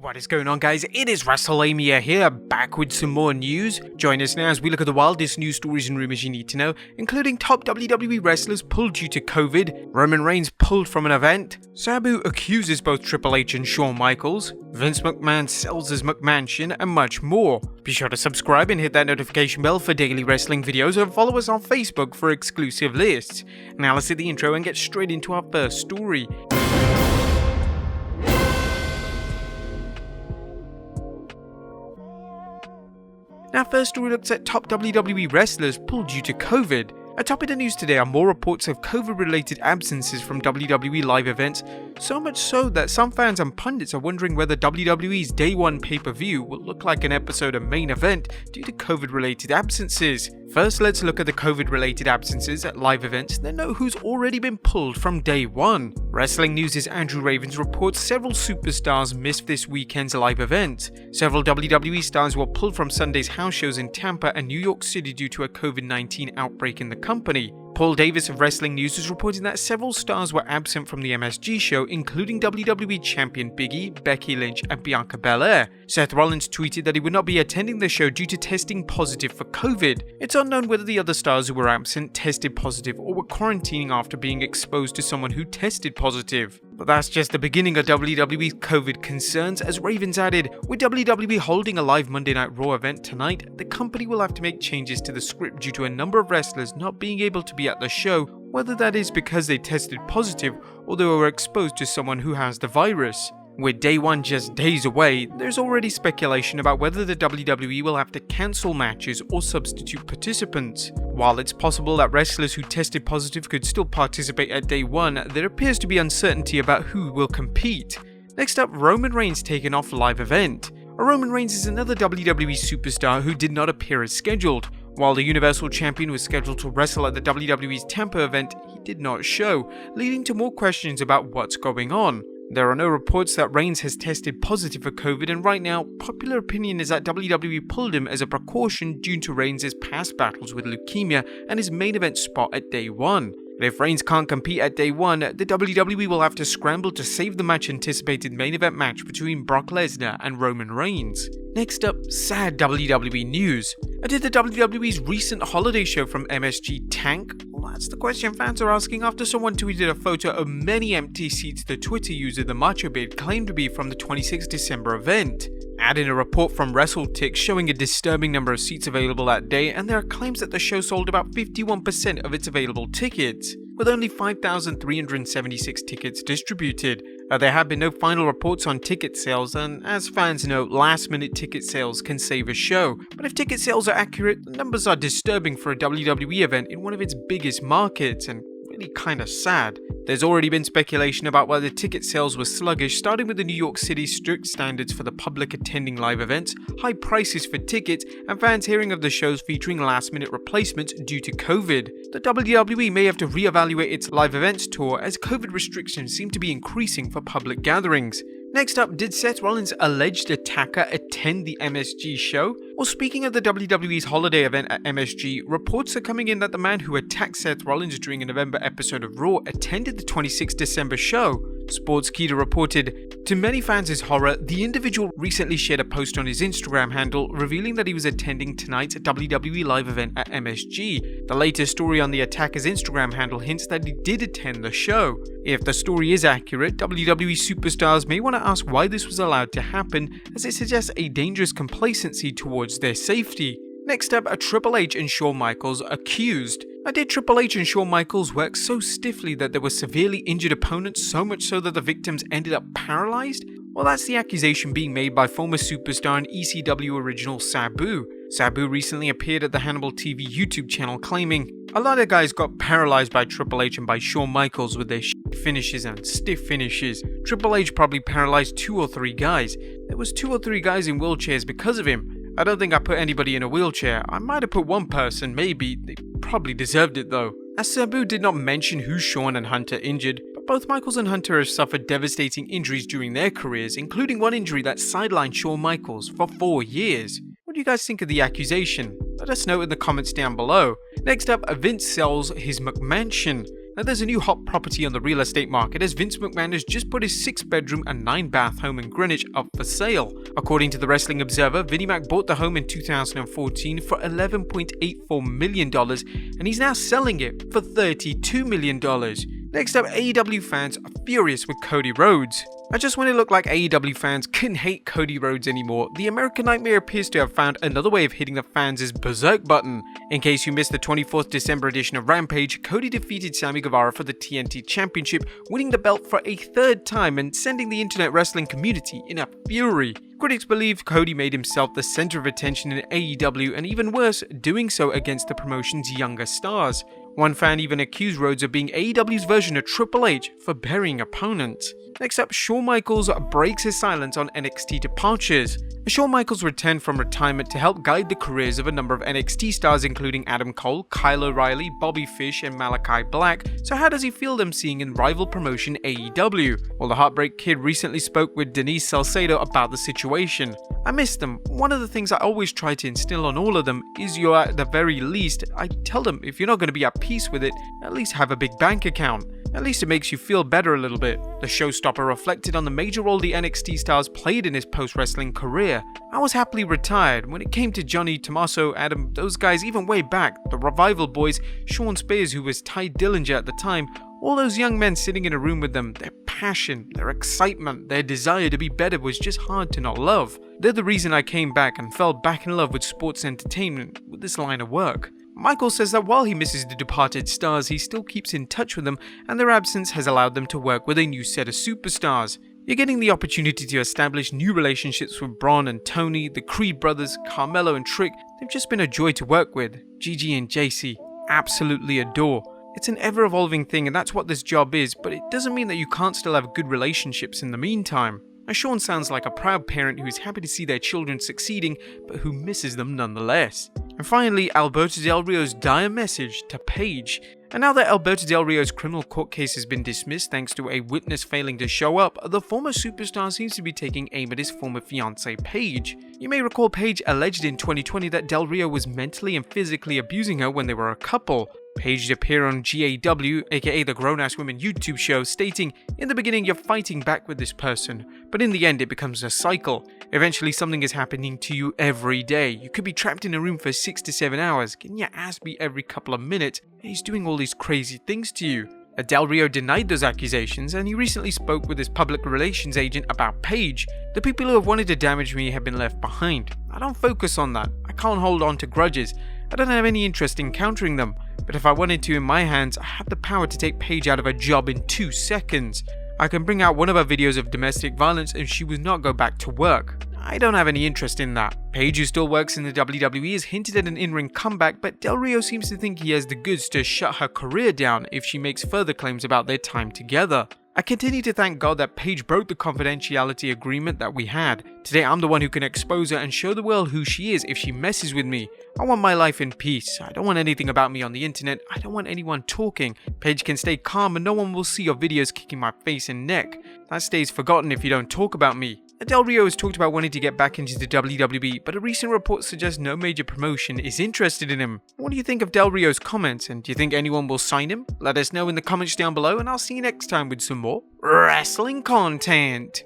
What is going on, guys? It is Wrestlelamia here, back with some more news. Join us now as we look at the wildest news stories and rumors you need to know, including top WWE wrestlers pulled due to COVID, Roman Reigns pulled from an event, Sabu accuses both Triple H and Shawn Michaels, Vince McMahon sells his McMansion, and much more. Be sure to subscribe and hit that notification bell for daily wrestling videos, and follow us on Facebook for exclusive lists. Now let's hit the intro and get straight into our first story. Our first story looks at top WWE wrestlers pulled due to COVID. Atop of the news today are more reports of COVID-related absences from WWE live events, so much so that some fans and pundits are wondering whether WWE's Day 1 pay-per-view will look like an episode of Main Event due to COVID-related absences. First, let's look at the COVID-related absences at live events, then know who's already been pulled from Day 1. Wrestling News' Andrew Ravens reports several superstars missed this weekend's live event. Several WWE stars were pulled from Sunday's house shows in Tampa and New York City due to a COVID-19 outbreak in the company. Paul Davis of Wrestling News is reporting that several stars were absent from the MSG show, including WWE Champion Big E, Becky Lynch, and Bianca Belair. Seth Rollins tweeted that he would not be attending the show due to testing positive for COVID. It's unknown whether the other stars who were absent tested positive or were quarantining after being exposed to someone who tested positive. But that's just the beginning of WWE's COVID concerns, as Ravens added, with WWE holding a live Monday Night Raw event tonight, the company will have to make changes to the script due to a number of wrestlers not being able to be at the show, whether that is because they tested positive or they were exposed to someone who has the virus. With Day 1 just days away, there's already speculation about whether the WWE will have to cancel matches or substitute participants. While it's possible that wrestlers who tested positive could still participate at Day 1, there appears to be uncertainty about who will compete. Next up, Roman Reigns taken off live event. Roman Reigns is another WWE superstar who did not appear as scheduled. While the Universal Champion was scheduled to wrestle at the WWE's Tampa event, he did not show, leading to more questions about what's going on. There are no reports that Reigns has tested positive for COVID, and right now, popular opinion is that WWE pulled him as a precaution due to Reigns' past battles with leukemia and his main event spot at Day 1. But if Reigns can't compete at Day 1, the WWE will have to scramble to save the much-anticipated main event match between Brock Lesnar and Roman Reigns. Next up, sad WWE news. Did the WWE's recent holiday show from MSG tank? Well, that's the question fans are asking after someone tweeted a photo of many empty seats the Twitter user The Macho Beard claimed to be from the 26th December event. Add in a report from WrestleTix showing a disturbing number of seats available that day, and there are claims that the show sold about 51% of its available tickets, with only 5,376 tickets distributed. There have been no final reports on ticket sales, and as fans know, last-minute ticket sales can save a show. But if ticket sales are accurate, the numbers are disturbing for a WWE event in one of its biggest markets, and really kinda sad. There's already been speculation about why the ticket sales were sluggish, starting with the New York City strict standards for the public attending live events, high prices for tickets, and fans hearing of the shows featuring last-minute replacements due to COVID. The WWE may have to reevaluate its live events tour as COVID restrictions seem to be increasing for public gatherings. Next up, did Seth Rollins' alleged attacker attend the MSG show? Well, speaking of the WWE's holiday event at MSG, reports are coming in that the man who attacked Seth Rollins during a November episode of Raw attended the 26th December show. Sportskeeda reported, to many fans' horror, the individual recently shared a post on his Instagram handle revealing that he was attending tonight's WWE live event at MSG. The latest story on the attacker's Instagram handle hints that he did attend the show. If the story is accurate, WWE superstars may want to ask why this was allowed to happen, as it suggests a dangerous complacency towards their safety. Next up, Triple H and Shawn Michaels accused. Did Triple H and Shawn Michaels work so stiffly that they were severely injured opponents, so much so that the victims ended up paralyzed? Well, that's the accusation being made by former superstar and ECW original Sabu. Sabu recently appeared at the Hannibal TV YouTube channel claiming, "A lot of guys got paralyzed by Triple H and by Shawn Michaels with their finishes and stiff finishes. Triple H probably paralyzed 2 or 3 guys. There was 2 or 3 guys in wheelchairs because of him. I don't think I put anybody in a wheelchair. I might have put one person, maybe. They probably deserved it though." As Sabu did not mention who Shawn and Hunter injured, but both Michaels and Hunter have suffered devastating injuries during their careers, including one injury that sidelined Shawn Michaels for 4 years. What do you guys think of the accusation? Let us know in the comments down below. Next up, Vince sells his McMansion. Now there's a new hot property on the real estate market as Vince McMahon has just put his 6-bedroom and 9-bath home in Greenwich up for sale. According to the Wrestling Observer, Vinnie Mac bought the home in 2014 for $11.84 million and he's now selling it for $32 million. Next up, AEW fans are furious with Cody Rhodes. Now just when it looked like AEW fans couldn't hate Cody Rhodes anymore, the American Nightmare appears to have found another way of hitting the fans' berserk button. In case you missed the 24th December edition of Rampage, Cody defeated Sammy Guevara for the TNT Championship, winning the belt for a 3rd time and sending the internet wrestling community in a fury. Critics believe Cody made himself the center of attention in AEW and even worse, doing so against the promotion's younger stars. One fan even accused Rhodes of being AEW's version of Triple H for burying opponents. Next up, Shawn Michaels breaks his silence on NXT departures. Shawn Michaels returned from retirement to help guide the careers of a number of NXT stars including Adam Cole, Kyle O'Reilly, Bobby Fish and Malachi Black, so how does he feel them seeing in rival promotion AEW? Well, the Heartbreak Kid recently spoke with Denise Salcedo about the situation. I miss them. One of the things I always try to instill on all of them is you're at the very least, I tell them if you're not going to be at peace with it, at least have a big bank account. At least it makes you feel better a little bit. The showstopper reflected on the major role the NXT stars played in his post-wrestling career. I was happily retired. When it came to Johnny, Tommaso, Adam, those guys even way back, the Revival boys, Sean Spears who was Ty Dillinger at the time, all those young men sitting in a room with them, their passion, their excitement, their desire to be better was just hard to not love. They're the reason I came back and fell back in love with sports entertainment, with this line of work. Michael says that while he misses the departed stars, he still keeps in touch with them and their absence has allowed them to work with a new set of superstars. You're getting the opportunity to establish new relationships with Braun and Tony, the Creed brothers, Carmelo and Trick. They've just been a joy to work with. Gigi and JC, absolutely adore. It's an ever-evolving thing and that's what this job is, but it doesn't mean that you can't still have good relationships in the meantime. Now Shawn sounds like a proud parent who is happy to see their children succeeding, but who misses them nonetheless. And finally, Alberto Del Rio's dire message to Paige. And now that Alberto Del Rio's criminal court case has been dismissed thanks to a witness failing to show up, the former superstar seems to be taking aim at his former fiancée Paige. You may recall Paige alleged in 2020 that Del Rio was mentally and physically abusing her when they were a couple. Paige appeared on GAW, aka the Grown Ass Women YouTube show, stating, "In the beginning you're fighting back with this person, but in the end it becomes a cycle. Eventually something is happening to you every day. You could be trapped in a room for 6 to 7 hours, getting your ass beat every couple of minutes, and he's doing all these crazy things to you." Del Rio denied those accusations and he recently spoke with his public relations agent about Paige. "The people who have wanted to damage me have been left behind. I don't focus on that. I can't hold on to grudges. I don't have any interest in countering them. But if I wanted to in my hands, I have the power to take Paige out of her job in 2 seconds. I can bring out one of her videos of domestic violence and she would not go back to work. I don't have any interest in that." Paige, who still works in the WWE, has hinted at an in-ring comeback, but Del Rio seems to think he has the goods to shut her career down if she makes further claims about their time together. I continue to thank God that Paige broke the confidentiality agreement that we had. Today I'm the one who can expose her and show the world who she is if she messes with me. I want my life in peace. I don't want anything about me on the internet. I don't want anyone talking. Paige can stay calm and no one will see your videos kicking my face and neck. That stays forgotten if you don't talk about me. Del Rio has talked about wanting to get back into the WWE, but a recent report suggests no major promotion is interested in him. What do you think of Del Rio's comments, and do you think anyone will sign him? Let us know in the comments down below, and I'll see you next time with some more wrestling content.